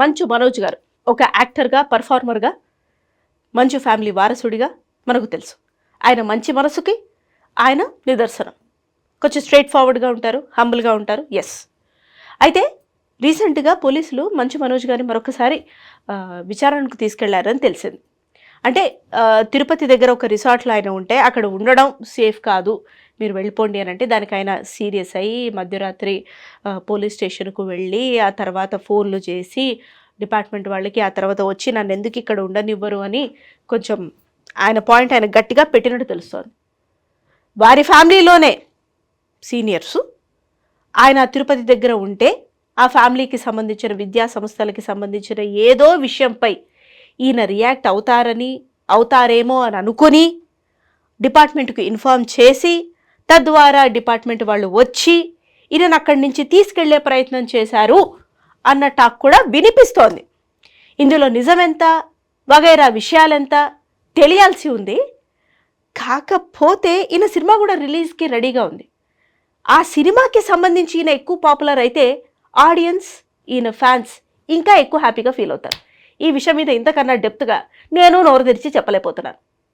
మంచు మనోజ్ గారు ఒక యాక్టర్గా, పర్ఫార్మర్గా, మంచు ఫ్యామిలీ వారసుడిగా మనకు తెలుసు. ఆయన మంచి మనసుకి ఆయన నిదర్శనం. కొంచెం స్ట్రైట్ ఫార్వర్డ్గా ఉంటారు, హంబుల్గా ఉంటారు. ఎస్. అయితే రీసెంట్గా పోలీసులు మంచు మనోజ్ గారిని మరొకసారి విచారణకు తీసుకెళ్లారని తెలిసింది. అంటే తిరుపతి దగ్గర ఒక రిసార్ట్లో ఆయన ఉంటే అక్కడ ఉండడం సేఫ్ కాదు, మీరు వెళ్ళిపోండి అని అంటే దానికి ఆయన సీరియస్ అయ్యి మధ్యరాత్రి పోలీస్ స్టేషన్కు వెళ్ళి ఆ తర్వాత ఫోన్లు చేసి డిపార్ట్మెంట్ వాళ్ళకి, ఆ తర్వాత వచ్చి నన్ను ఎందుకు ఇక్కడ ఉండనివ్వరు అని కొంచెం ఆయన పాయింట్ ఆయన గట్టిగా పెట్టినట్టు తెలుస్తోంది. వారి ఫ్యామిలీలోనే సీనియర్సు ఆయన తిరుపతి దగ్గర ఉంటే ఆ ఫ్యామిలీకి సంబంధించిన విద్యా సంస్థలకి సంబంధించిన ఏదో విషయంపై ఈయన రియాక్ట్ అవుతారేమో అని అనుకుని డిపార్ట్మెంట్కు ఇన్ఫార్మ్ చేసి తద్వారా డిపార్ట్మెంట్ వాళ్ళు వచ్చి ఈయనను అక్కడి నుంచి తీసుకెళ్లే ప్రయత్నం చేశారు అన్న టాక్ కూడా వినిపిస్తోంది. ఇందులో నిజమెంత, వగైరా విషయాలెంత తెలియాల్సి ఉంది. కాకపోతే ఈయన సినిమా కూడా రిలీజ్కి రెడీగా ఉంది. ఆ సినిమాకి సంబంధించి ఈయన ఎక్కువ పాపులర్ అయితే ఆడియన్స్, ఈయన ఫ్యాన్స్ ఇంకా ఎక్కువ హ్యాపీగా ఫీల్ అవుతారు. ఈ విషయం మీద ఇంతకన్నా డెప్త్గా నేను నోరు తెరిచి చెప్పలేకపోతున్నాను.